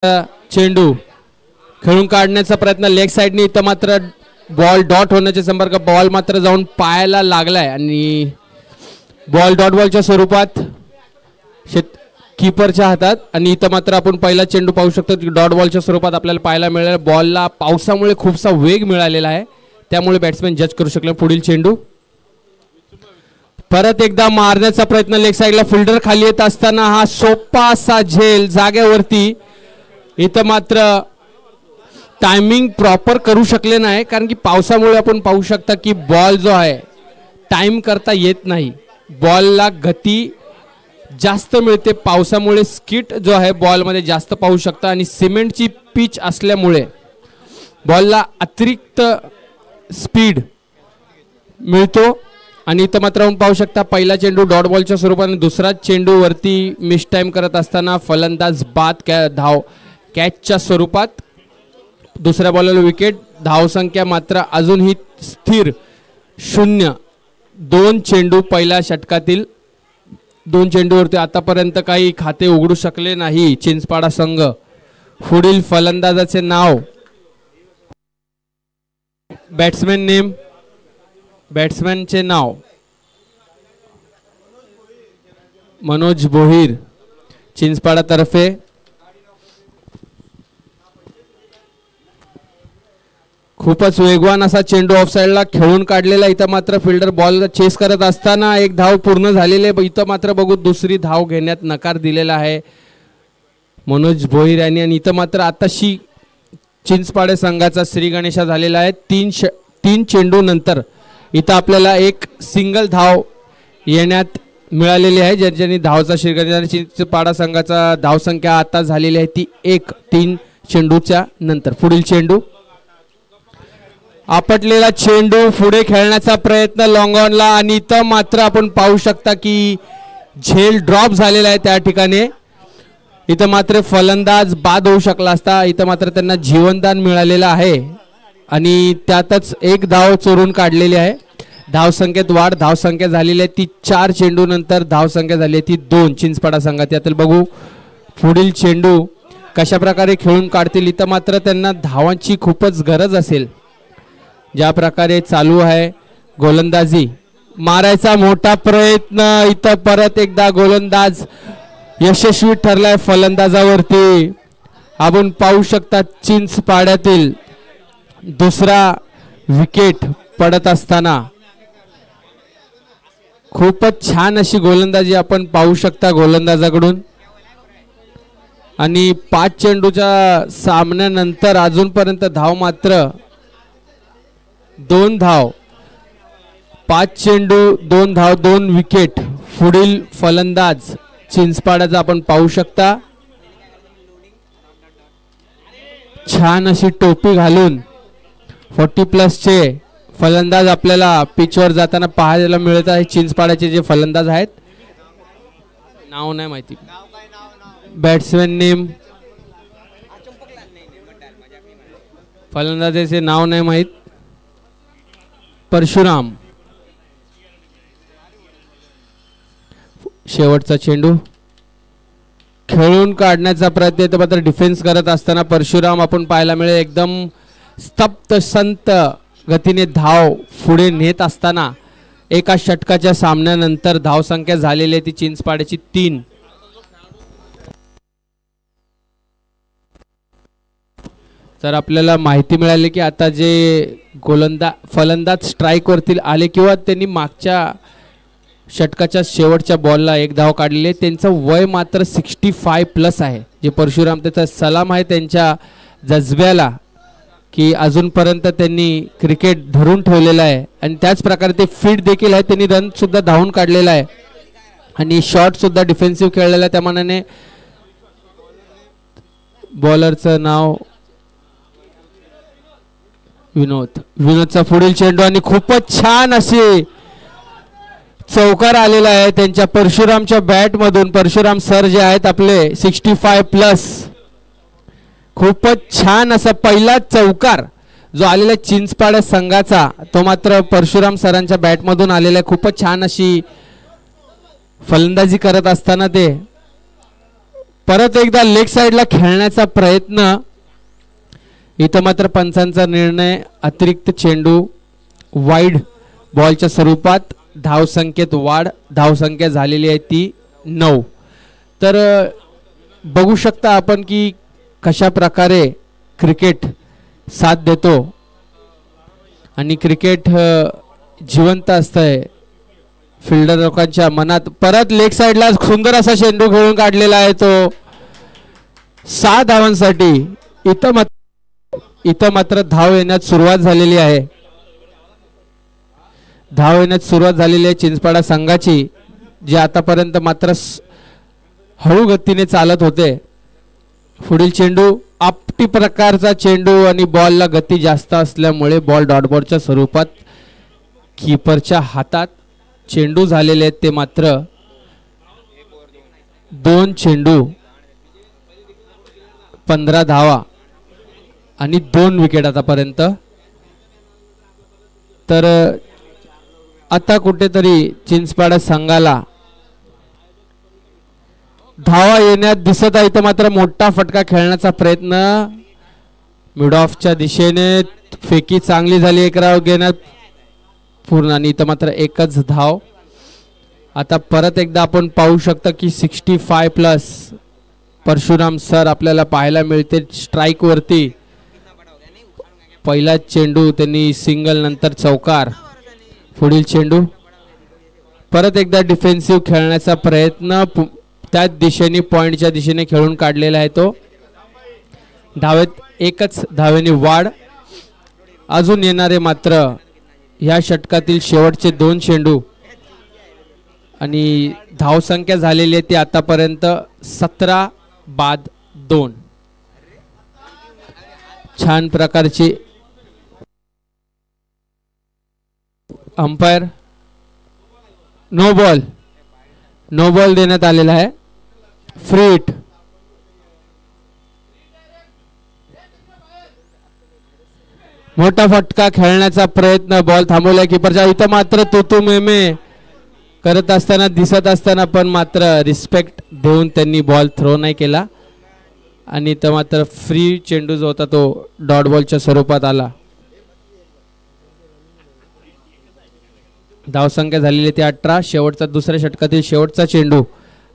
चेंडू खेळून काढण्याचा प्रयत्न लेग साइडने, इथं मात्र बॉल डॉट होण्याचे संपर्क, बॉल मात्र जाऊन पायाला लागलाय आणि बॉल डॉट बॉलच्या स्वरूपात कीपरच्या हातात. आणि इथं मात्र आपण पहिला चेंडू पाहू शकतो की डॉट बॉलच्या स्वरूपात आपल्याला पाहायला मिळाला. बॉलला पावसामुळे खूपसा वेग मिळालेला आहे, त्यामुळे बॅट्समॅन जज करू शकले. पुढील चेंडू परत एकदा मारण्याचा प्रयत्न लेग साइडला, फिल्डर खाली येत असताना हा सोपा असा झेल जागेवरती. इथं मात्र टायमिंग प्रॉपर करू शकले नाही, कारण की पावसामुळे आपण पाहू शकता की बॉल जो आहे टाइम करता येत नाही. बॉलला गती जास्त मिळते पावसामुळे, स्किट जो आहे बॉलमध्ये जास्त पाहू शकता आणि सिमेंटची पिच असल्यामुळे बॉलला अतिरिक्त स्पीड मिळतो. आणि इथं मात्र आपण पाहू शकता पहिला चेंडू डॉट बॉलच्या स्वरूपाने, दुसरा चेंडू वरती मिस टाइम करत असताना फलंदाज बाद धाव कॅचच्या स्वरूपात. दुसऱ्या बॉलला विकेट. धावसंख्या मात्र अजूनही स्थिर 0. 2 चेंडू पहिल्या षटकातील, 2 चेंडूवरती आतापर्यंत काही खाते उघडू शकले नाही चिंचपाडा संघ. पुढील फलंदाजाचे नाव, बॅट्समॅन नेम, बॅट्समॅनचे नाव मनोज भोईर चिंचपाडा तर्फे. खूपच वेगवान असा चेंडू ऑफ साइडला खेळून काढलेला. इथं मात्र फिल्डर बॉल चेस करत असताना एक धाव पूर्ण झालेले. इथं मात्र बघू दुसरी धाव घेण्यात नकार दिलेला आहे मनोज भोईर यांनी. आणि इथं मात्र आताशी चिंचपाडे संघाचा श्री गणेशा झालेला आहे. 3 चेंडू नंतर इथं आपल्याला एक सिंगल धाव येण्यात मिळालेली आहे, ज्यांनी धावचा श्री गणेशा. चिंचपाडा संघाचा धावसंख्या आता झालेली आहे ती 1. 3 चेंडूच्या नंतर. पुढील चेंडू आपटलेला चेंडू, पुढे खेळण्याचा प्रयत्न लॉंग ऑनला आणि इथं मात्र आपण पाहू शकता की झेल ड्रॉप झालेला आहे त्या ठिकाणी. इथं मात्र फलंदाज बाद होऊ शकला असता. इथं मात्र त्यांना जीवनदान मिळालेलं आहे आणि त्यातच एक धाव चोरून काढलेली आहे. धावसंख्येत वाढ, धावसंख्या झालेली आहे ती 4 चेंडू नंतर धावसंख्या झाली आहे ती 2 चिंचपाडा संघात. यातील बघू पुढील चेंडू कशा प्रकारे खेळून काढतील. इथं मात्र त्यांना धावांची खूपच गरज असेल. ज्या प्रकारे चालू आहे गोलंदाजी, मारायचा मोठा प्रयत्न. इथं परत एकदा गोलंदाज यशस्वी ठरलाय फलंदाजावरती. आपण पाहू शकता चिंचपाड्यातील दुसरा विकेट पडत असताना खूपच छान अशी गोलंदाजी आपण पाहू शकता गोलंदाजाकडून. आणि 5 चेंडूच्या सामन्यानंतर अजूनपर्यंत धाव मात्र 2 धाव. 5 चेंडू 2 धाव 2 विकेट. पुढील फलंदाज चिंचपाड्याचा आपण पाहू शकता छान अशी टोपी घालून 40+ चे फलंदाज आपल्याला पिचवर जाताना पाहायला मिळत आहे. चिंचपाड्याचे जे फलंदाज आहेत, नाव नाही माहिती, बॅट्समॅन नेम, फलंदाजाचे नाव नाही माहित. परशुराम. शेवटचा चेंडू खेळून काढण्याचा प्रयत्न मात्र डिफेन्स करत असताना परशुराम आपण पाहायला मिळेल. एकदम स्तब्ध संत गतीने धाव पुढे नेत असताना एका षटकाच्या सामन्यानंतर धावसंख्या झालेली आहे ती चिंचपाड्याची 3. तर आपल्याला माहिती मिळाली की आता जे फलंदाज स्ट्राइक वरती आले किंवा त्यांनी मागच्या षटकाच्या शेवटच्या बॉलला एक धाव काढलेली आहे, त्यांचं वय मात्र 65+ आहे. जे परशुराम, त्याचा सलाम आहे त्यांच्या जज्ब्याला की अजूनपर्यंत त्यांनी क्रिकेट धरून ठेवलेलं आहे. आणि त्याच प्रकारे ते फिट देखील आहे. त्यांनी रन सुद्धा धावून काढलेला आहे आणि शॉट सुद्धा डिफेन्सिव्ह खेळलेला आहे. त्या मानाने बॉलरचं नाव विनोदचा पुढील चेंडू आणि खूपच छान असे चौकार आलेला आहे त्यांच्या परशुरामच्या बॅट मधून. परशुराम सर जे आहेत आपले 65+, खूपच छान असा पहिला चौकार जो आलेला चिंचपाडा संघाचा, तो मात्र परशुराम सरांच्या बॅट मधून आलेला आहे. खूपच छान अशी फलंदाजी करत असताना ते परत एकदा लेग साइडला खेळण्याचा प्रयत्न. इथं मात्र पंचांचा निर्णय अतिरिक्त चेंडू वाईड बॉलच्या स्वरूपात. धावसंख्येत वाढ. धावसंख्या झालेली आहे ती 9. तर बघू शकता आपण की कशा प्रकारे क्रिकेट साथ देतो आणि क्रिकेट जिवंत असतंय फिल्डर लोकांच्या मनात. परत लेग साइडला सुंदर असा चेंडू खेळून काढलेला आहे तो 6 धावांसाठी. इथं मात्र धाव येण्यात सुरुवात झालेली आहे. धाव येण्यात सुरुवात झालेली आहे चिंचपाडा संघाची, जे आतापर्यंत मात्र हळू गतीने चालत होते. पुढील चेंडू आपटी प्रकारचा चेंडू आणि बॉलला गती जास्त असल्यामुळे बॉल डॉट बॉलच्या स्वरूपात कीपरच्या हातात. चेंडू झालेले आहेत ते मात्र 2 चेंडू 15 धावा आणि 2 विकेट आतापर्यंत. तर आता कुठेतरी चिंचपाडा संघाला धावा येण्यात दिसत आहे. इथं मात्र मोठा फटका खेळण्याचा प्रयत्न मिड ऑफच्या दिशेने. फेकी चांगली झाली. 1 राव घेण्यात पूर्ण आणि इथं मात्र एकच धाव. आता परत एकदा आपण पाहू शकता की 65+ परशुराम सर आपल्याला पाहायला मिळते स्ट्राइक वरती. पहिला चेंडू त्यांनी सिंगल नंतर चौकार. पुढील चेंडू परत एकदा डिफेन्सिव्ह खेळण्याचा प्रयत्न. त्याच दिशेने पॉइंटच्या दिशेने खेळून काढलेला आहे तो. धावेत एकच धावेने वाढ. अजून येणारे मात्र या षटकातील शेवटचे 2 चेंडू आणि धावसंख्या झालेली आहे ती आतापर्यंत 17 बाद 2. छान प्रकारची अंपायर नो बॉल देण्यात आलेला आहे. Free hit. मोठा फटका खेळण्याचा प्रयत्न. बॉल थांबवलाय कीपरच्या. इथं मात्र तुतू मेमे करत असताना दिसत असताना पण मात्र रिस्पेक्ट देऊन त्यांनी बॉल थ्रो नाही केला आणि इथं मात्र फ्री चेंडू जो होता तो डॉट बॉलच्या स्वरूपात आला. धावसंख्या झालेली ती 18. शेवटचा दुसऱ्या षटकातील शेवटचा चेंडू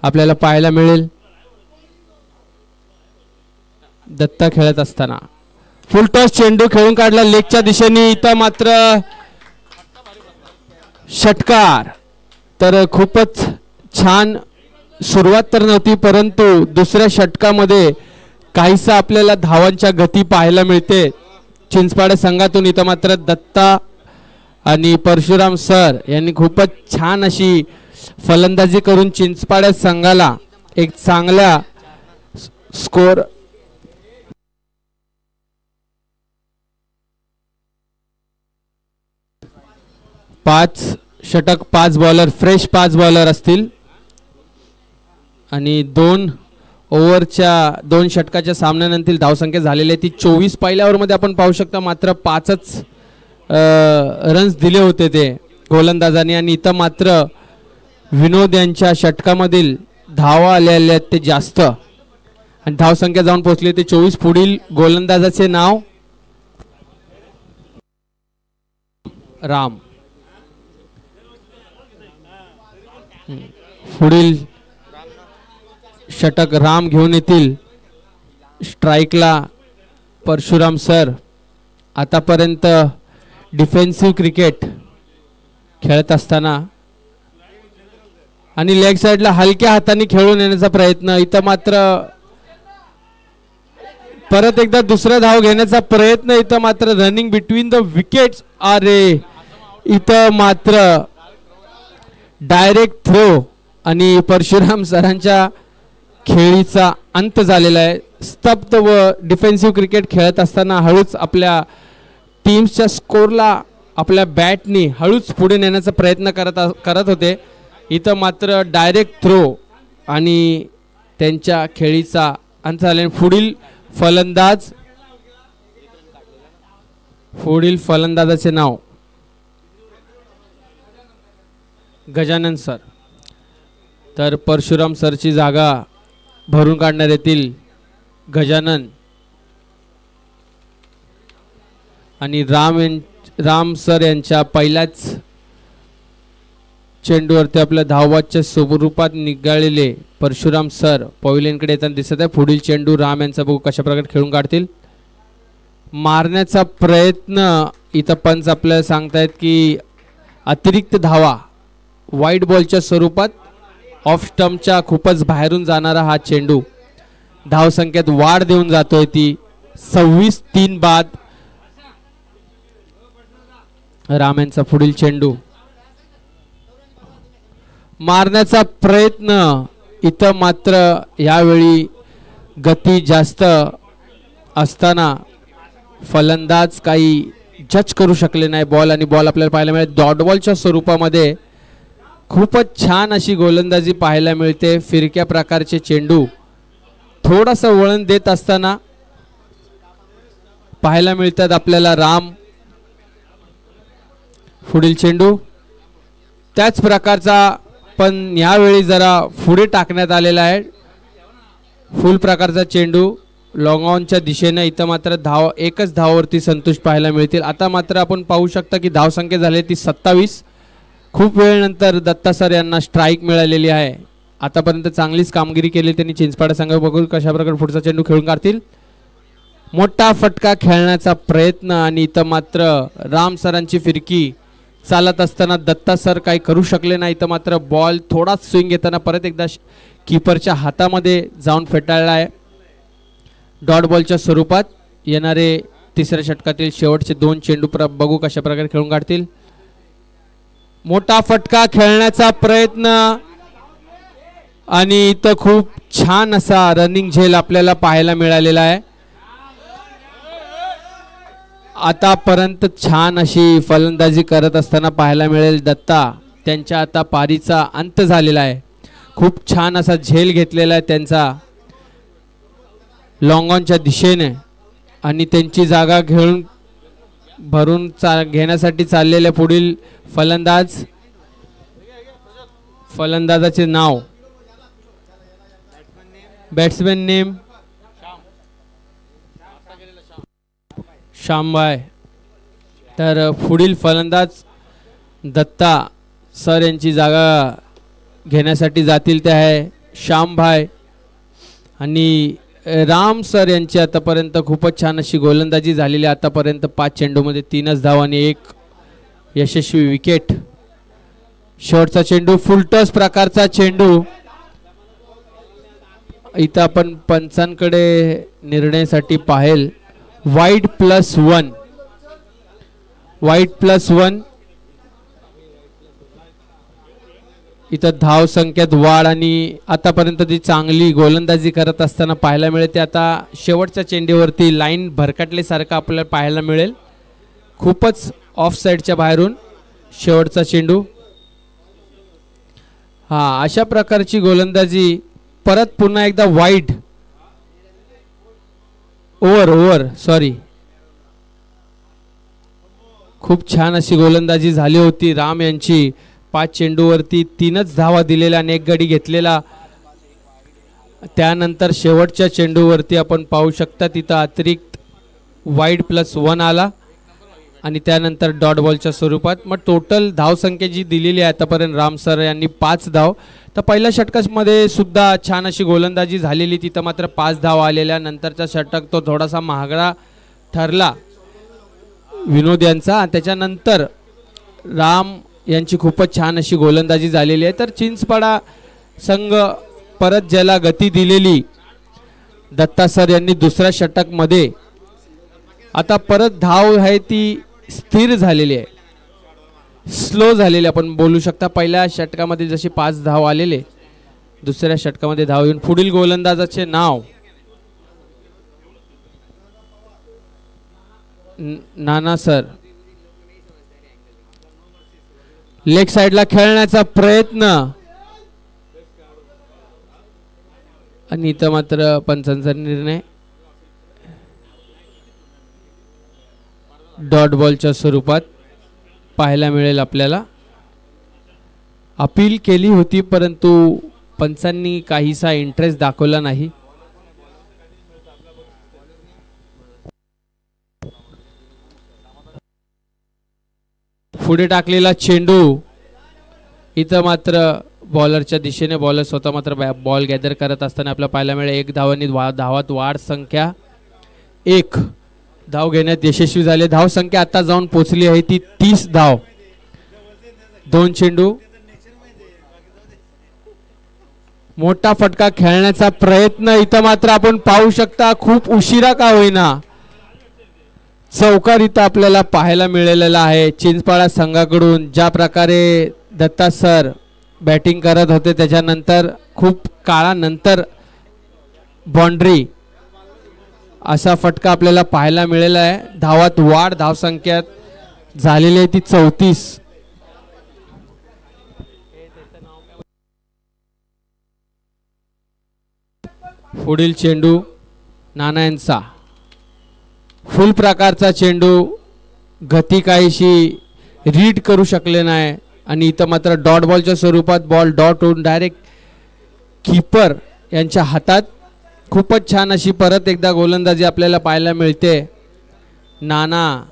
आपल्याला पाहायला मिळेल. दत्ता खेळत असताना फुल टॉस चेंडू खेळून काढला लेगच्या दिशेने. इथं मात्र षटकार. तर खूपच छान सुरुवात तर नव्हती, परंतु दुसऱ्या षटकामध्ये काहीसा आपल्याला धावांच्या गती पाहायला मिळते चिंचपाडा संघातून. इथं मात्र दत्ता आणि परशुराम सर यांनी खूपच छान अशी फलंदाजी करून चिंचपाडा संघाला एक चांगला स्कोर षटक 5 बॉलर फ्रेश 5 बॉलर असतील आणि 2 ओव्हरच्या 2 षटकाच्या सामन्यानंतर धावसंख्या झालेली आहे ती 24. पहिल्या ओव्हरमध्ये आपण पाहू शकता मात्र 5च रन्स दिले होते ते गोलंदाजांनी आणि इथं मात्र विनोद यांच्या षटकामधील धावा आलेल्या आहेत ते जास्त आणि धावसंख्या जाऊन पोहोचली ते 24. पुढील गोलंदाजाचे नाव राम. पुढील षटक राम घेऊन येतील. स्ट्राइकला परशुराम सर आतापर्यंत डिफेन्सिव्ह क्रिकेट खेळत असताना आणि लेग साइडला हलक्या हाताने खेळून येण्याचा प्रयत्न. इथं मात्र परत एकदा दुसरा धाव घेण्याचा प्रयत्न. इथं मात्र रनिंग बिटवीन द विकेट्स. अरे इथं मात्र डायरेक्ट थ्रो आणि परशुराम सरांच्या खेळीचा अंत झालेला आहे. स्तब्ध व डिफेन्सिव्ह क्रिकेट खेळत असताना हळूच आपल्या टीम्सच्या स्कोरला आपल्या बॅटनी हळूच पुढे नेण्याचा प्रयत्न करत होते. इथं मात्र डायरेक्ट थ्रो आणि त्यांच्या खेळीचा अंत झाला. पुढील फलंदाजाचे नाव गजानन सर. तर परशुराम सरची जागा भरून काढण्यात येतील गजानन आणि राम सर यांच्या पहिल्याच चेंडूवरती आपल्या धावबादच्या स्वरूपात निघालेले परशुराम सर पवेलियनकडे येताना दिसत आहे. पुढील चेंडू राम यांचा बघू कशा प्रकारे खेळून काढतील. मारण्याचा प्रयत्न इथं पंच आपल्याला सांगतायत की अतिरिक्त धावा वाईट बॉलच्या स्वरूपात ऑफ स्टंपच्या खूपच बाहेरून जाणारा हा चेंडू धावसंख्येत वाढ देऊन जातोय ती 26-3 बाद. राम यांचा पुढील चेंडू मारण्याचा प्रयत्न इथं मात्र यावेळी गती जास्त असताना फलंदाज काही जज करू शकले नाही बॉल आणि बॉल आपल्याला पाहायला मिळेल डॉट बॉलच्या स्वरूपामध्ये. खूपच छान अशी गोलंदाजी पाहायला मिळते. फिरक्या प्रकारचे चेंडू थोडासा वळण देत असताना पाहायला मिळतात आपल्याला. राम पुढील चेंडू त्याच प्रकारचा पण यावेळी जरा पुढे टाकण्यात आलेला आहे. फुल प्रकारचा चेंडू लॉंग ऑनच्या दिशेने. इथं मात्र एकच धावावरती संतुष्ट पाहायला मिळतील. आता मात्र आपण पाहू शकता की धावसंख्या झाली ती 27. खूप वेळेनंतर दत्ता सर यांना स्ट्राईक मिळालेली आहे. आतापर्यंत चांगलीच कामगिरी केली त्यांनी. चिंचपाडा संघ बघू कशा प्रकारे पुढचा चेंडू खेळून काढतील. मोठा फटका खेळण्याचा प्रयत्न आणि इथं मात्र राम सरांची फिरकी चालत असताना दत्ता सर काही करू शकले नाही. इथं मात्र बॉल थोडाच स्विंग घेताना परत एकदा कीपरच्या हातामध्ये जाऊन फेटाळला आहे. डॉट बॉलच्या स्वरूपात येणारे तिसऱ्या षटकातील शेवटचे 2 चेंडू बघू कशा प्रकारे खेळून काढतील. मोठा फटका खेळण्याचा प्रयत्न आणि इथं खूप छान असा रनिंग झेल आपल्याला पाहायला मिळालेला आहे. आतापर्यंत छान अशी फलंदाजी करत असताना पाहायला मिळेल दत्ता. त्यांच्या आता पारीचा अंत झालेला आहे. खूप छान असा झेल घेतलेला आहे त्यांचा लॉंग ऑनच्या दिशेने आणि त्यांची जागा घेऊन भरून घेण्यासाठी चाललेले पुढील फलंदाजाचे नाव बॅट्समॅन नेम श्यामभाई. तर पुढील फलंदाज दत्ता सर यांची जागा घेण्यासाठी जातील ते आहे श्यामभाई आणि राम सर यांची आतापर्यंत खूपच छान अशी गोलंदाजी झालेली. आतापर्यंत 5 चेंडूमध्ये 3च धाव आणि 1 यशस्वी विकेट. शेवटचा चेंडू फुलटॉस प्रकारचा चेंडू. इथं आपण पंचांकडे निर्णयासाठी पाहेल. वाईड +1 इथं धाव संख्येत वाढ आणि आतापर्यंत ती चांगली गोलंदाजी करत असताना पाहायला मिळते. आता शेवटच्या चेंडूवरती लाईन भरकटल्यासारखं आपल्याला पाहायला मिळेल. खूपच ऑफ साईडच्या बाहेरून शेवटचा चेंडू. अशा प्रकारची गोलंदाजी परत पुन्हा एकदा वाईड ओव्हर सॉरी खूप छान अशी गोलंदाजी झाली होती राम यांची. 5 चेंडूवरती 3च धावा दिलेल्या आणि 1 गडी घेतलेला. त्यानंतर शेवटच्या चेंडूवरती आपण पाहू शकता तिथं अतिरिक्त वाईड +1 आला आणि त्यानंतर डॉट बॉलच्या स्वरूपात. मग टोटल धावसंख्या जी दिलेली आहे आतापर्यंत राम सर यांनी 5 धाव. तर पहिल्या षटकामध्ये सुद्धा छान अशी गोलंदाजी झालेली. तिथं मात्र 5 धाव आलेल्या. नंतरचा षटक तो थोडासा महागडा ठरला विनोद यांचा. त्याच्यानंतर राम यांची खूपच छान अशी गोलंदाजी झालेली आहे. तर चिंचपाडा संघ परत ज्याला गती दिलेली दत्ता सर यांनी दुसऱ्या षटकमध्ये आता परत धाव आहे ती स्थिर झालेली आहे. स्लो झालेली आपण बोलू शकता. पहिल्या षटकामध्ये जशी 5 धाव आलेले दुसऱ्या षटकामध्ये धाव येऊन पुढील गोलंदाजाचे नाव नाना सर. लेग साइडला खेळण्याचा प्रयत्न आणि इथं मात्र पंचांचा निर्णय डॉट बॉलच्या स्वरूपात पाहायला मिळेल आपल्याला. अपील केली होती परंतु पंचांनी काहीसा इंटरेस्ट दाखवला नाही. पुढे टाकलेला चेंडू इथं मात्र बॉलरच्या दिशेने बॉलर स्वतः मात्र बॉल गॅदर करत असताना आपल्याला पाहायला मिळेल. 1 धावांनी धावात वाढ संख्या 1 धाव घेण्यात यशस्वी झाले. धाव संख्या आता जाऊन पोहोचली आहे ती 30 धाव. 2 चेंडू. मोठा फटका खेळण्याचा प्रयत्न इथं मात्र आपण पाहू शकता. खूप उशिरा का होईना चौकार इथं आपल्याला पाहायला मिळालेला आहे. चिंचपाडा संघाकडून ज्या प्रकारे दत्ता सर बॅटिंग करत होते त्याच्यानंतर खूप काळानंतर बाउंड्री असा फटका आपल्याला पाहायला मिळाला आहे. धावात वाढ धावसंख्यात झालेली आहे ती 34. पुढील चेंडू नाना यांचा फुल प्रकारचा चेंडू. गती काहीशी रीड करू शकले नाही आणि इथं मात्र डॉट बॉलच्या स्वरूपात बॉल डॉट होऊन डायरेक्ट कीपर यांच्या हातात. खूपच छान अशी परत एकदा गोलंदाजी आपल्याला पाहायला मिळते नाना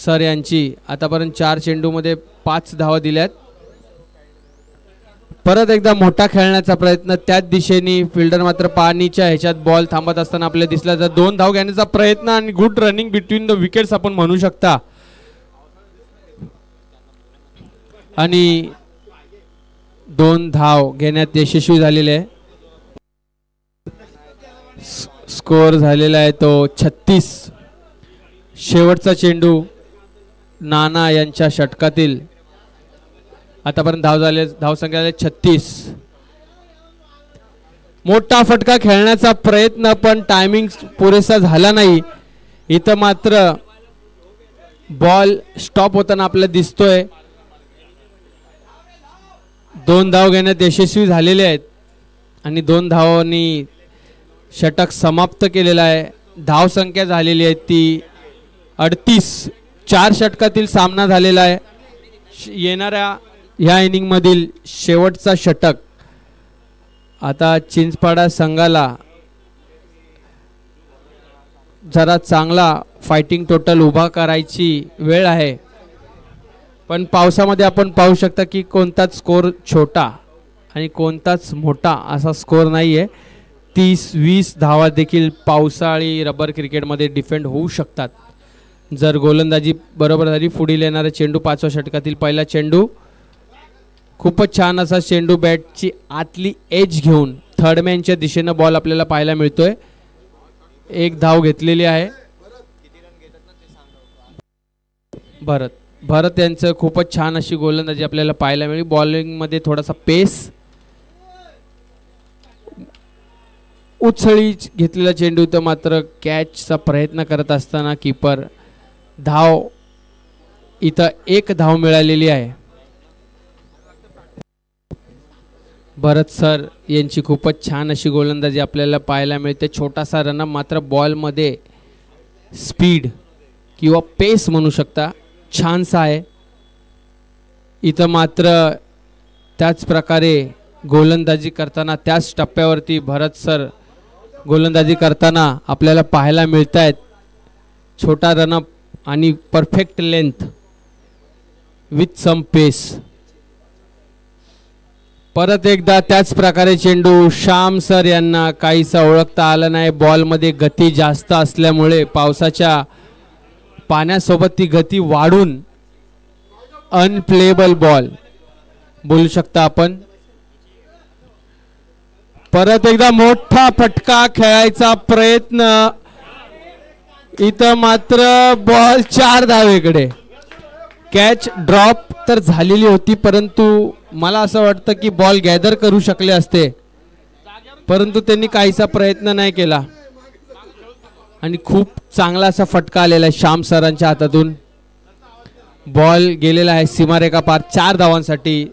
सर यांची. आतापर्यंत 4 चेंडूमध्ये 5 धावा दिल्यात. परत एकदा मोठा खेळण्याचा प्रयत्न त्याच दिशेने. फिल्डर मात्र पाणीच्या ह्याच्यात बॉल थांबत असताना आपल्याला दिसला. तर 2 धाव घेण्याचा प्रयत्न आणि good running between the wickets आपण म्हणू शकता. आणि 2 धाव घेण्यात यशस्वी झालेले आहे. स्कोअर झालेला आहे तो 36. शेवटचा चेंडू नाना यांच्या षटकातील. आतापर्यंत धावसंख्या झाले 36. मोठा फटका खेळण्याचा प्रयत्न पण टायमिंग पुरेसा झाला नाही. इथं मात्र बॉल स्टॉप होताना आपल्याला दिसतोय. 2 धाव घेण्यात यशस्वी झालेले आहेत आणि 2 धावांनी षटक समाप्त केलेला आहे. धावसंख्या झालेली आहे ती 38. 4 षटकातील सामना झालेला आहे. येणाऱ्या ह्या इनिंग मधील शेवटचा षटक. आता चिंचपाडा संघाला जरा चांगला फायटिंग टोटल उभा करायची वेळ आहे. पण पावसामध्ये आपण पाहू शकता की कोणताच स्कोर छोटा आणि कोणताच मोठा असा स्कोर नाही आहे. 30-20 धावा देखील पावसाळी रबर क्रिकेटमध्ये डिफेंड होऊ शकतात जर गोलंदाजी बरोबर झाली. पुढील येणारा चेंडू 5व्या षटकातील पहिला चेंडू. खूपच छान असा चेंडू. बॅटची आतली एज घेऊन थर्डमॅनच्या दिशेनं बॉल आपल्याला पाहायला मिळतोय. 1 धाव घेतलेली आहे. भरत यांचं खूपच छान अशी गोलंदाजी आपल्याला पाहायला मिळेल. बॉलिंगमध्ये थोडासा पेस. उचळी घेतलेला चेंडू तर मात्र कॅचचा प्रयत्न करत असताना कीपर. धाव इथं 1 धाव मिळालेली आहे. भरत सर यांची खूपच छान अशी गोलंदाजी आपल्याला पाहायला मिळते. छोटासा रनअप मात्र बॉलमध्ये स्पीड किंवा पेस म्हणू शकता छानसा आहे. इथं मात्र त्याच प्रकारे गोलंदाजी करताना त्याच टप्प्यावरती भरत सर गोलंदाजी करताना आपल्याला पाहायला मिळत आहेत. छोटा रनअप आणि परफेक्ट लेंथ विथ सम पेस. परत एकदा त्याच प्रकारे चेंडू. श्याम सर यांना काहीसा ओळखता आलं नाही. बॉलमध्ये गती जास्त असल्यामुळे पावसाच्या पाण्यासोबत ती गती वाढून अनप्लेबल बॉल बोलू शकता आपण. परत एकदा मोठा फटका खेळायचा प्रयत्न. इथं मात्र बॉल 4 धावेकडे. कॅच ड्रॉप तर झालेली होती परंतु मला असं वाटतं की बॉल गॅदर करू शकले असते परंतु त्यांनी काहीसा प्रयत्न नाही केला आणि खूप चांगला असा फटका आलेला आहे श्याम सरांच्या हातातून. बॉल गेलेला आहे सीमारेखा पार 4 धावांसाठी.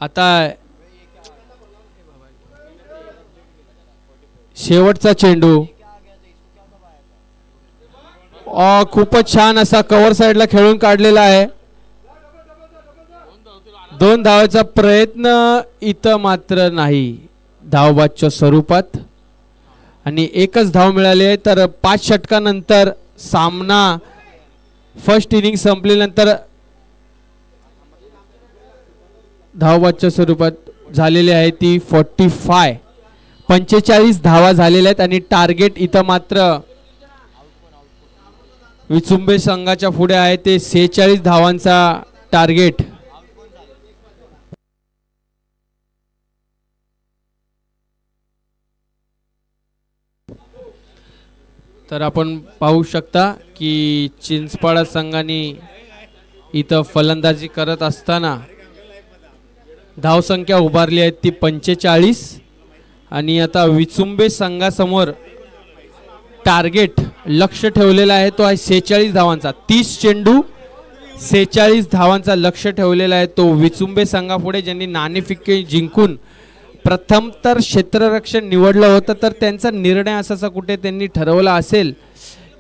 आता शेवटचा चेंडू. खूपच छान असा कव्हर साइडला खेळून काढलेला आहे. 2 धावाचा प्रयत्न इथं मात्र नाही धावबादच्या स्वरूपात आणि एकच धाव मिळाली आहे. तर 5 षटकानंतर सामना फर्स्ट इनिंग संपल्यानंतर धावबादच्या स्वरूपात झालेली आहे ती 45 धावा झालेल्या आहेत आणि टार्गेट इथं मात्र विचुंबे संघाच्या पुढे आहे ते 46 धावांचा टार्गेट. तर आपण पाहू शकता की चिंचपाडा संघाने इथं फलंदाजी करत असताना धावसंख्या उभारली आहे ती 45 आणि आता विचुंबे संघासमोर टार्गेट लक्ष ठेवलेला आहे तो आहे 46 धावांचा. 30 चेंडू 46 धावांचा लक्ष ठेवलेला आहे तो विचुंबे संघापुढे, ज्यांनी नाणेफेक जिंकून प्रथम तर क्षेत्ररक्षण निवडलं होतं. तर त्यांचा निर्णय असा कुठे त्यांनी ठरवला असेल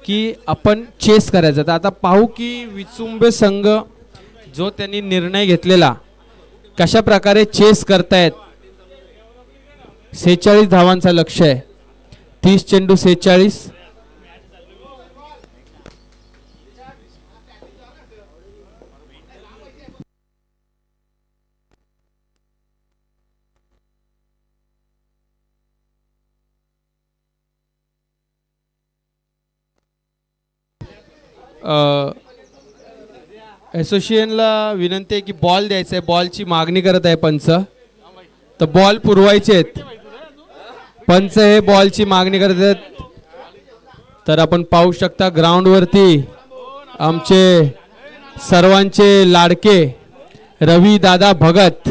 की आपण चेस करायचं. तर आता पाहू की विचुंबे संघ जो त्यांनी निर्णय घेतलेला कशा प्रकारे चेस करतायत. 46 धावांचा लक्ष आहे. 30 चेंडू 46. असोसिएशनला विनंती आहे की बॉल द्यायचा आहे. बॉलची मागणी करत आहे पंच. तर बॉल पुरवायचे आहेत. पंच हे बॉलची मागणी करत आहेत. तर आपण पाहू शकता ग्राउंडवरती आमचे सर्वांचे लाडके रवी दादा भगत,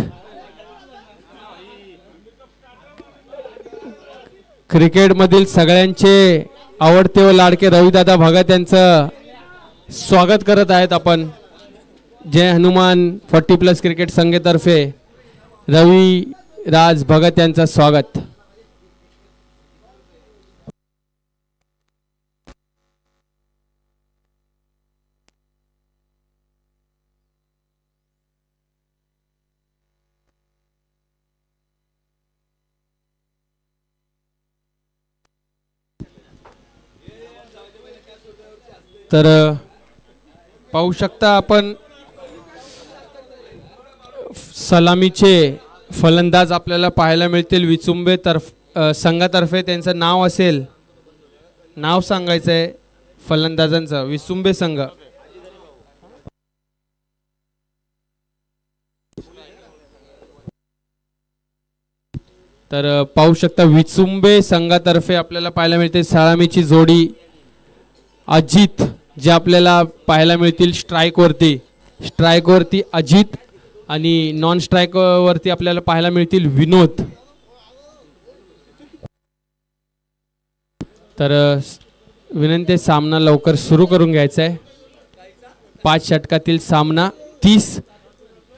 क्रिकेटमधील सगळ्यांचे आवडते व लाडके रविदादा भगत यांचं स्वागत करत आहेत आपण. जय हनुमान 40+ क्रिकेट संघेतर्फे रवी राज भगत यांचं स्वागत. तर पाहू शकता आपण सलामीचे फलंदाज आपल्याला पाहायला मिळतील विचुंबे संघातर्फे. त्यांचं नाव असेल, नाव सांगायचं आहे फलंदाजांचं. विचुंबे संघ तर पाहू शकता विचुंबे संघातर्फे आपल्याला पाहायला मिळते सलामीची जोडी अजित, जे आपल्याला पाहायला मिळतील स्ट्राईकवरती अजित आणि नॉन स्ट्राईक वरती आपल्याला पाहायला मिळतील विनोद. तर विनंती सामना लवकर सुरू करून घ्यायचा आहे. 5 षटकातील सामना 30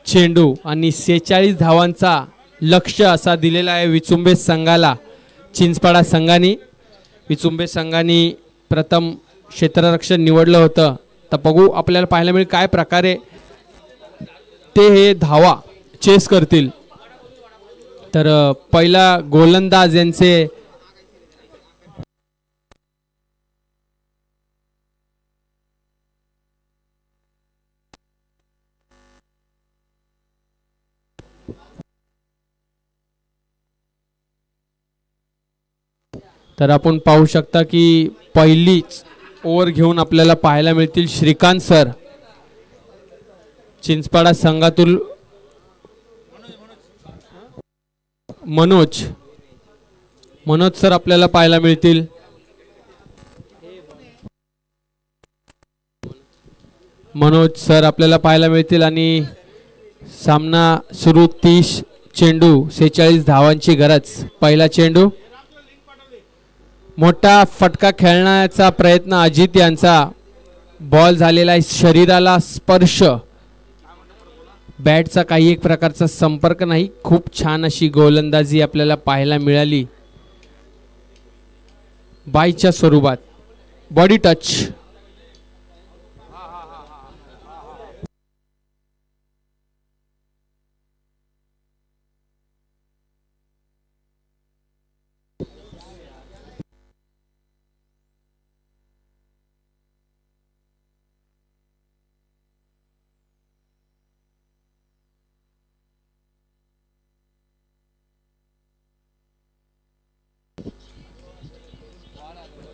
चेंडू आणि 46 धावांचा लक्ष असा दिलेला आहे विचुंबे संघाला. चिंचपाडा संघाने विचुंबे संघाने प्रथम क्षेत्ररक्षण निवडलं होतं. तर बघू आपल्याला पाहायला मिळेल काय प्रकारे ते हे धावा चेस करतील. तर पहिला गोलंदाज यांचे तर आपण पाहू शकता की पहिलीच ओव्हर घेऊन आपल्याला पाहायला मिळतील श्रीकांत सर चिंचपाडा संघातून. मनोज सर आपल्याला पाहायला मिळतील. मनोज सर आपल्याला पाहायला मिळतील आणि सामना सुरू. 30 चेंडू 46 धावांची गरज. पहिला चेंडू मोठा फटका खेळण्याचा प्रयत्न अजित यांचा. बॉल झालेला आहे शरीराला स्पर्श. बॅटचा काही एक प्रकारचा संपर्क नाही. खूप छान अशी गोलंदाजी आपल्याला पाहायला मिळाली बाईच्या स्वरूपात. Body touch.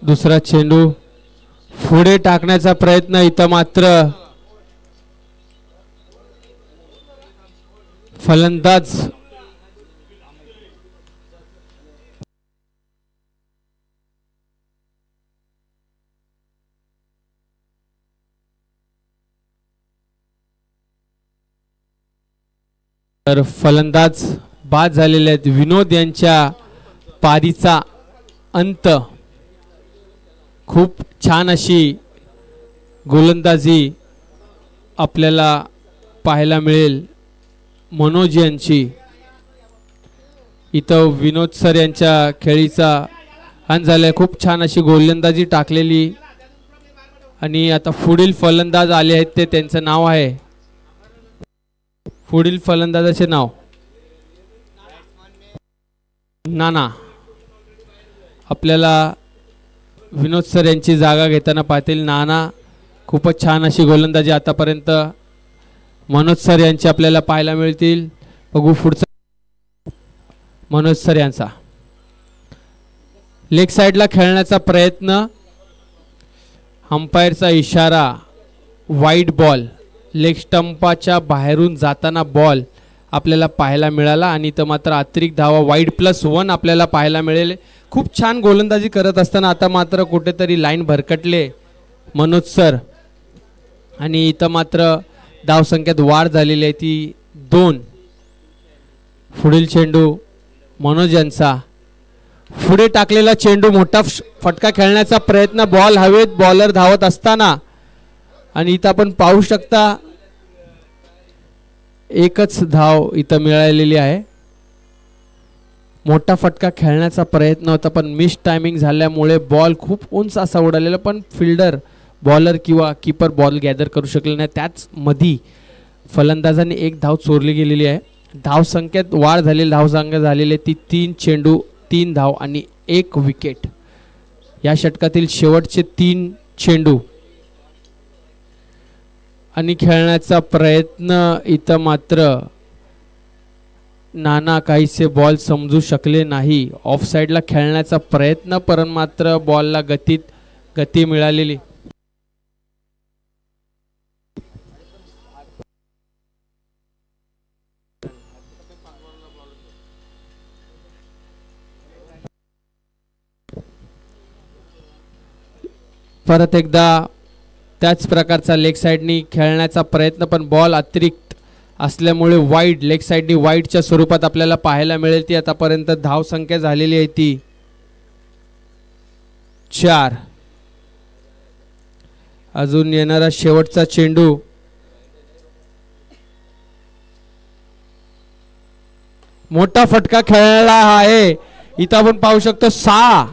दुसरा चेंडू पुढे टाकण्याचा प्रयत्न, इथं मात्र फलंदाज तर फलंदाज बाद झालेले आहेत. विनोद यांच्या पारीचा अंत. खूप छान अशी गोलंदाजी आपल्याला पाहायला मिळेल मनोज यांची. इथं विनोद सर यांच्या खेळीचा अंत झालाय. खूप छान अशी गोलंदाजी टाकलेली. आणि आता पुढील फलंदाज आले आहेत ते त्यांचं नाव आहे, पुढील फलंदाजाचे नाव नाना. आपल्याला विनोद सर यांची जागा घेताना पाहतील. नाना खूपच छान अशी गोलंदाजी आतापर्यंत मनोज सर यांची आपल्याला पाहायला मिळतील. बघू पुढचा मनोज सर यांचा. लेग साइडला खेळण्याचा प्रयत्न, अंपायरचा इशारा, वाईड बॉल. लेग स्टंपाच्या बाहेरून जाताना बॉल आपल्याला पाहायला मिळाला आणि इथं मात्र अतिरिक्त धावा वाईड+1 आपल्याला पाहायला मिळेल. खूप छान गोलंदाजी करत असताना आता मात्र कुठेतरी लाईन भरकटले मनोज सर आणि इथं मात्र धावसंख्येत वाढ झालेली आहे ती 2. पुढील चेंडू मनोज यांचा. पुढे टाकलेला चेंडू, मोठा फटका खेळण्याचा प्रयत्न, बॉल हवेत, बॉलर धावत असताना आणि इथं आपण पाहू शकता एकच धाव इथं मिळालेली आहे. मोठा फटका खेळण्याचा प्रयत्न होता पण मिस टायमिंग झाल्यामुळे बॉल खूप उंच असा उडालेला, पण फिल्डर, बॉलर किंवा कीपर बॉल गॅदर करू शकले नाही. त्याच मध्ये फलंदाजाने एक धाव चोरली गेलेली आहे. धावसंख्येत वाढ झालेली, धावसंख्या झालेली ती 3 चेंडू 3 धाव आणि 1 विकेट. या षटकातील शेवटचे 3 चेंडू आणि खेळण्याचा प्रयत्न. इथं मात्र नाना काहीसे बॉल समजू शकले नाही. ऑफ साइडला खेळण्याचा प्रयत्न, परंतु मात्र बॉलला गती मिळालेली. परत एकदा त्याच प्रकारचा लेग साइडनी खेळण्याचा प्रयत्न, पण बॉल अतिरिक्त असल्यामुळे वाईड, लेग साइडनी वाईडच्या स्वरूपात आपल्याला पाहायला मिळेल. ती आतापर्यंत धाव संख्या झालेली आहे ती 4. अजून येणारा शेवटचा चेंडू, मोठा फटका खेळला आहे. इथं आपण पाहू शकतो 6.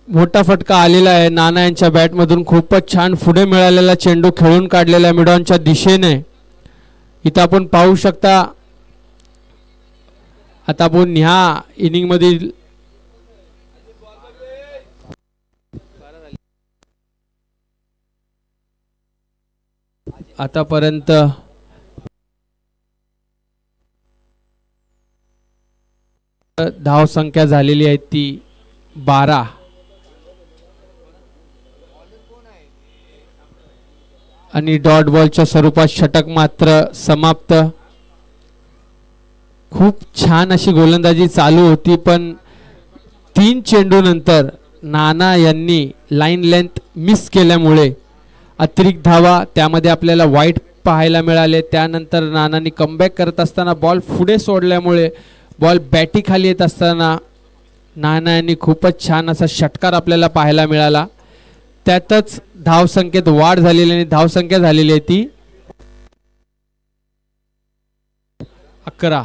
मोठा फटका आलेला आहे नाना यांच्या बॅटमधून. खूपच छान पुढे मिळालेला चेंडू खेळून काढलेला मिडॉनच्या दिशेने. इथं आपण पाहू शकता. आता आपण ह्या इनिंग मधील आतापर्यंत धाव संख्या झालेली आहे ती 12. आणि डॉट बॉलच्या स्वरूपात षटक मात्र समाप्त. खूप छान अशी गोलंदाजी चालू होती, पण 3 चेंडू नंतर नाना यांनी लाईन लेंथ मिस केल्यामुळे अतिरिक्त धावा, त्यामध्ये आपल्याला वाईट पाहायला मिळाले. त्यानंतर नानांनी कमबॅक करत असताना बॉल पुढे सोडल्यामुळे बॉल बॅटी खाली येत असताना नाना यांनी खूपच छान असा षटकार आपल्याला पाहायला मिळाला. त्यातच धावसंख्येत वाढ झालेली आणि धावसंख्या झालेली आहे ती 11.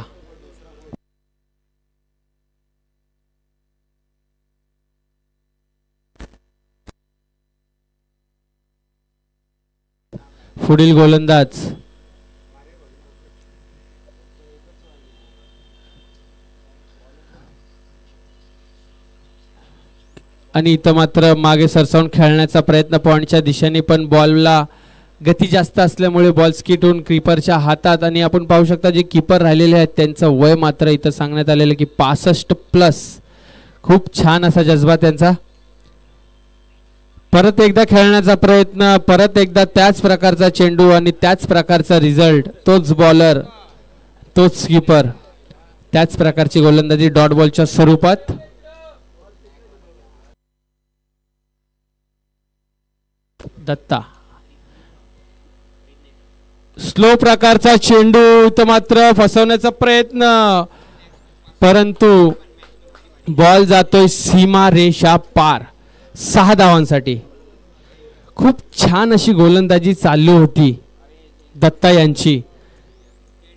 पुढील गोलंदाज आणि इथं मात्र मागे सरसावून खेळण्याचा प्रयत्न पॉइंटच्या दिशेने, पण बॉलला गती जास्त असल्यामुळे बॉल स्किट होऊन कीपरच्या हातात आणि आपण पाहू शकता जे कीपर राहिलेले आहेत त्यांचं वय मात्र इथं सांगण्यात आलेलं की 65+. खूप छान असा जज्बा त्यांचा. परत एकदा खेळण्याचा प्रयत्न, परत एकदा त्याच प्रकारचा चेंडू आणि त्याच प्रकारचा रिझल्ट. तोच बॉलर, तोच कीपर, त्याच प्रकारची गोलंदाजी डॉट बॉलच्या स्वरूपात. दत्ता स्लो प्रकारचा चेंडू, इथं मात्र फसवण्याचा प्रयत्न, परंतु बॉल जातोय सीमा रेषा पार. 6 धावांसाठी. खूप छान अशी गोलंदाजी चालली होती दत्ता यांची.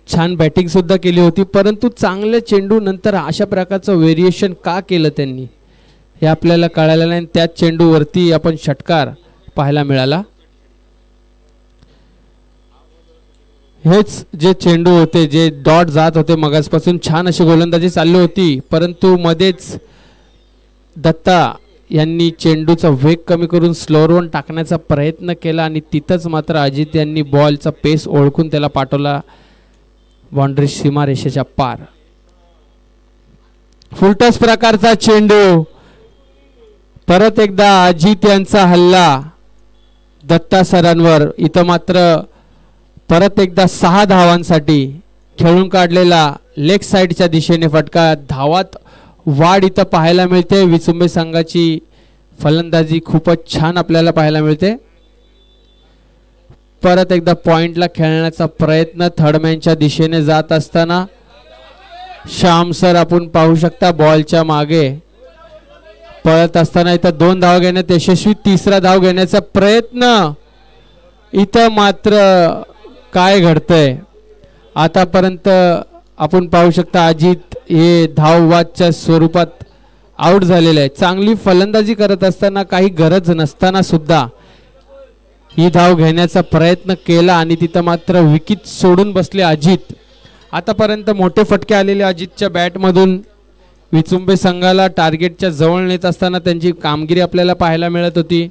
छान बॅटिंग सुद्धा केली होती, परंतु चांगल्या चेंडू नंतर अशा प्रकारचं व्हेरिएशन का केलं त्यांनी हे आपल्याला कळालं नाही. त्याच चेंडूवरती आपण षटकार पाहायला मिळाला. हेच जे चेंडू होते जे डॉट जात होते मगासपासून, छान अशी गोलंदाजी चालली होती, परंतु मध्येच दत्ता यांनी चेंडूचा वेग कमी करून स्लोअर वन टाकण्याचा प्रयत्न केला आणि तिथंच मात्र अजित यांनी बॉलचा पेस ओळखून त्याला पाठवला बाउंड्री सीमारेषेच्या पार. फुलटॉस प्रकारचा चेंडू, परत एकदा अजित यांचा हल्ला दत्ता सरांवर. इथं मात्र परत एकदा 6 धावांसाठी खेळून काढलेला लेग साइडच्या दिशेने फटका. धावात वाढ इथं पाहायला मिळते. विचुंबे संघाची फलंदाजी खूपच छान आपल्याला पाहायला मिळते. परत एकदा पॉइंटला खेळण्याचा प्रयत्न थर्डमॅनच्या दिशेने जात असताना श्याम सर आपण पाहू शकता बॉलच्या मागे पळत असताना इथं 2 धाव घेण्यात यशस्वी. 3रा धाव घेण्याचा प्रयत्न. इथं मात्र काय घडतंय आतापर्यंत आपण पाहू शकता अजित हे धाववादच्या स्वरूपात आउट झालेले आहे. चांगली फलंदाजी करत असताना काही गरज नसताना सुद्धा ही धाव घेण्याचा प्रयत्न केला आणि तिथं मात्र विकेट सोडून बसले अजित. आतापर्यंत मोठे फटके आलेले अजितच्या बॅटमधून विचुंबे संघाला टार्गेटच्या जवळ नेत असताना त्यांची कामगिरी आपल्याला पाहायला मिळत होती,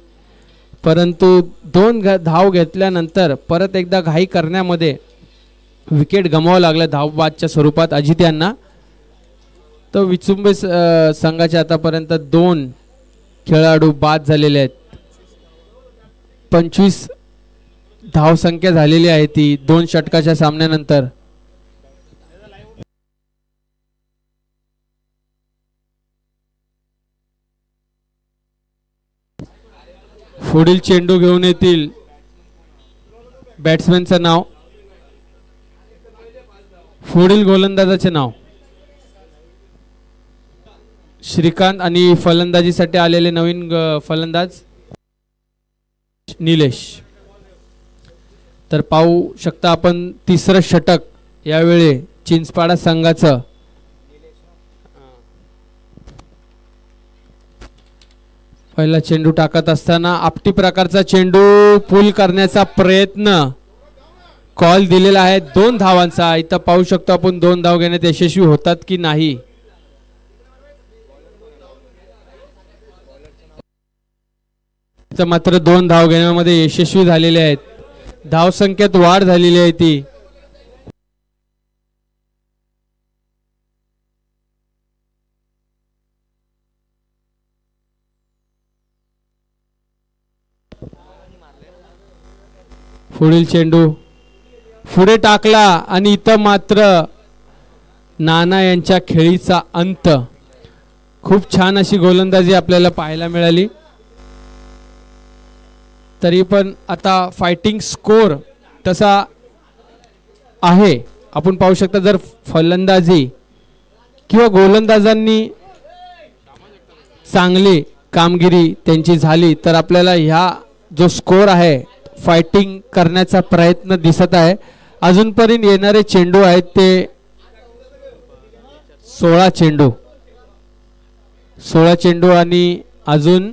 परंतु 2 धाव घेतल्यानंतर परत एकदा घाई करण्यामध्ये विकेट गमावं लागलं धावबादच्या स्वरूपात अजित यांना. तर विचुंबे संघाचे आतापर्यंत 2 खेळाडू बाद झालेले आहेत. 25 धावसंख्या झालेली आहे ती 2 षटकाच्या सामन्यानंतर. पुढील चेंडू घेऊन येतील बॅट्समॅनचं नाव, पुढील गोलंदाजाचे नाव श्रीकांत आणि फलंदाजीसाठी आलेले नवीन फलंदाज निलेश. तर पाहू शकता आपण 3रं षटक यावेळी चिंचपाडा संघाचं. पहिला चेंडू टाकत असताना आपटी प्रकारचा चेंडू पुल करण्याचा प्रयत्न कॉल दिलेला आहे 2 धावांचा. इथं पाहू शकतो आपण 2 धाव घेण्यात यशस्वी होतात की नाही. इथं मात्र 2 धाव घेण्यामध्ये यशस्वी झालेले आहेत. धावसंख्येत वाढ झालेली आहे ती. पुढील चेंडू पुढे टाकला आणि इथं मात्र नाना यांच्या खेळीचा अंत. खूप छान अशी गोलंदाजी आपल्याला पाहायला मिळाली. तरी पण आता फायटिंग स्कोर तसा आहे. आपण पाहू शकता जर फलंदाजी किंवा गोलंदाजांनी चांगली कामगिरी त्यांची झाली तर आपल्याला ह्या जो स्कोर आहे फायटिंग करण्याचा प्रयत्न दिसत आहे. अजूनपर्यंत येणारे चेंडू आहेत ते 16 चेंडू आणि अजून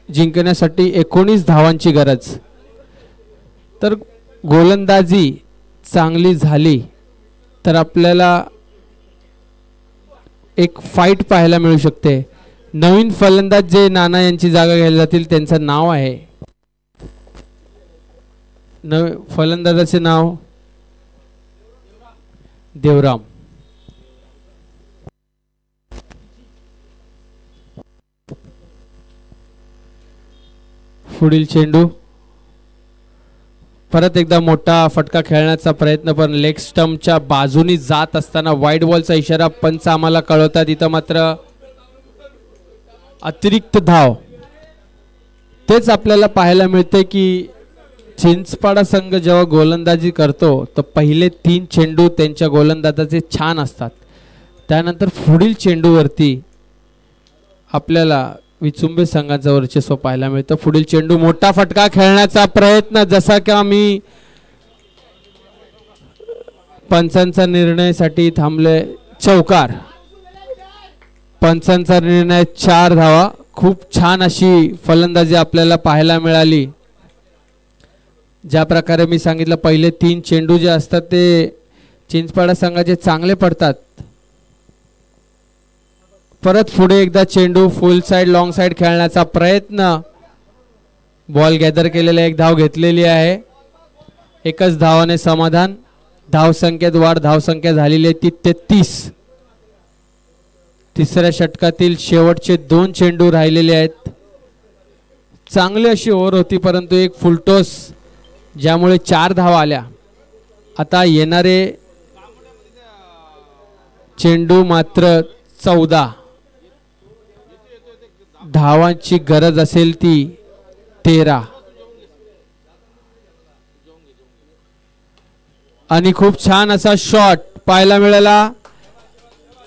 जिंकण्यासाठी 19 धावांची गरज. तर गोलंदाजी चांगली झाली तर आपल्याला एक फाईट पाहायला मिळू शकते. नवीन फलंदाज जे नाना यांची जागा घ्यायला जातील त्यांचं नाव आहे फलंदाजाचे नाव देवराम. पुढील चेंडू परत एकदा मोठा फटका खेळण्याचा प्रयत्न, पण लेग स्टंपच्या बाजूनी जात असताना वाईड बॉलचा इशारा पंच आम्हाला कळवतात. इथं मात्र अतिरिक्त धाव. तेच आपल्याला पाहायला मिळते की चिंचपाडा संघ जेव्हा गोलंदाजी करतो तर पहिले 3 चेंडू त्यांच्या गोलंदाजाचे छान असतात. त्यानंतर पुढील चेंडूवरती आपल्याला विचुंबे संघाचं वर्चस्व पाहायला मिळतं. पुढील चेंडू मोठा फटका खेळण्याचा प्रयत्न, जसा की आम्ही पंचांचा निर्णयासाठी थांबले. चौकार. पंचांचा निर्णय 4 धावा. खूप छान अशी फलंदाजी आपल्याला पाहायला मिळाली. ज्या प्रकारे मी सांगितलं पहिले 3 चेंडू जे असतात ते चिंचपाडा संघाचे चांगले पडतात. परत पुढे एकदा चेंडू फुल साइड लॉंग साइड खेळण्याचा प्रयत्न. बॉल गॅदर केलेला, 1 धाव घेतलेली आहे. एकच धावाने समाधान. धावसंख्येत वाढ. धावसंख्या झालेली आहे ती 33. तिसऱ्या षटकातील शेवटचे 2 चेंडू राहिलेले आहेत. चांगली अशी ओव्हर होती, परंतु एक फुलटॉस ज्यामुळे 4 धावा आल्या. आता येणारे चेंडू मात्र 14. धावांची गरज असेल ती 13. आणि खूप छान असा शॉट पाहायला मिळाला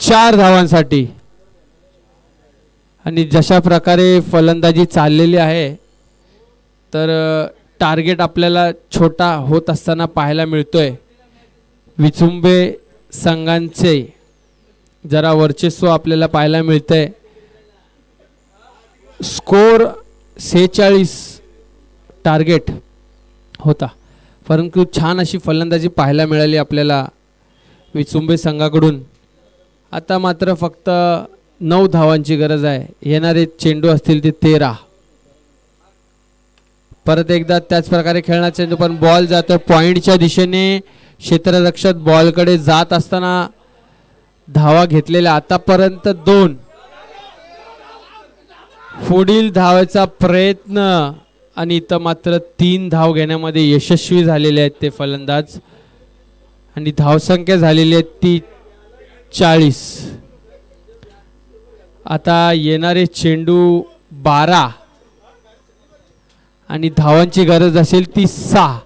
4 धावांसाठी. आणि जशा प्रकारे फलंदाजी चाललेली आहे तर टार्गेट आपल्याला छोटा होत असताना पाहायला मिळतोय. विचुंबे संघांचे जरा वर्चस्व आपल्याला पाहायला मिळतंय. स्कोर 46 टार्गेट होता, परंतु छान अशी फलंदाजी पाहायला मिळाली आपल्याला विचुंबे संघाकडून. आता मात्र फक्त 9 धावांची गरज आहे. येणारे चेंडू असतील ते 13. परत एकदा त्याच प्रकारे खेळणार चेंडू, पण बॉल जातो पॉइंटच्या दिशेने. क्षेत्ररक्षक बॉलकडे जात असताना धावा घेतलेल्या आतापर्यंत 2. पुढील धावाचा प्रयत्न आणि इथं मात्र 3 धाव घेण्यामध्ये यशस्वी झालेले आहेत ते फलंदाज. आणि धावसंख्या झालेली आहे ती 40. आता येणारे चेंडू 12 आणि धावांची गरज असेल ती 6.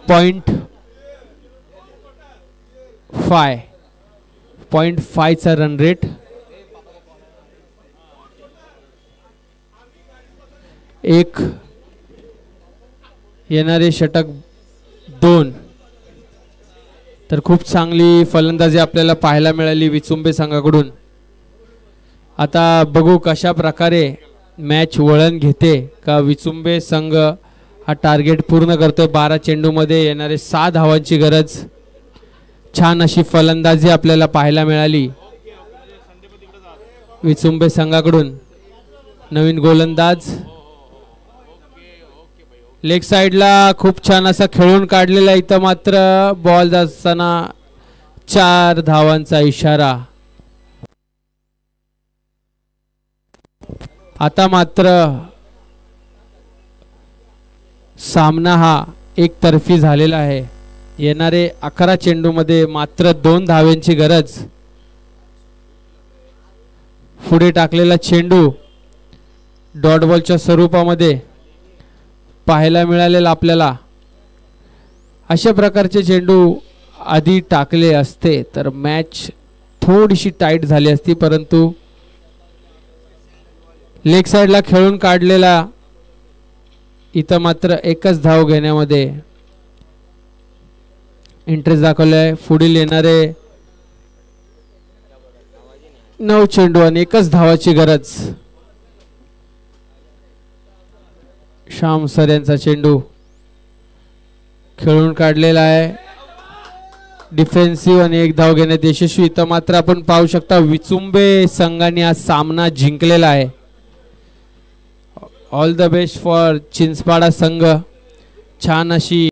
0.5 रन रेट. एक येणारे षटक 2. तर खूप चांगली फलंदाजी आपल्याला पाहायला मिळाली विचुंबे संघाकडून. आता बघू कशा प्रकारे मॅच वळण घेते का विचुंबे संघ हा टार्गेट पूर्ण करतोय. 12 चेंडूमध्ये येणारे 6 धावांची गरज. छान अशी फलंदाजी आपल्याला पाहायला मिळाली विचुंबे संघाकडून. नवीन गोलंदाज लेग साइडला खूप छान असा खेळून काढलेला. इथं मात्र बॉल जाताना 4 धावांचा इशारा. आता मात्र सामना हा एकतर्फी झालेला आहे. येणारे 11 चेंडूमध्ये मात्र 2 धावांची गरज. पुढे टाकलेला चेंडू डॉट बॉलच्या स्वरूपामध्ये पाहायला मिळालेला आपल्याला. अशा प्रकारचे चेंडू आधी टाकले असते तर मॅच थोडीशी टाईट झाली असती, परंतु लेग साइडला खेळून काढलेला इथं मात्र एकच धाव घेण्यामध्ये इंटरेस्ट दाखवलाय. पुढील येणारे 9 चेंडू आणि एकच धावाची गरज. श्याम सर यांचा चेंडू खेळून काढलेला आहे. डिफेन्सिव्ह आणि 1 धाव घेण्यात यशस्वी. इथं मात्र आपण पाहू शकता विचुंबे संघाने हा सामना जिंकलेला आहे. All the best for Chinchpada संघ. छान अशी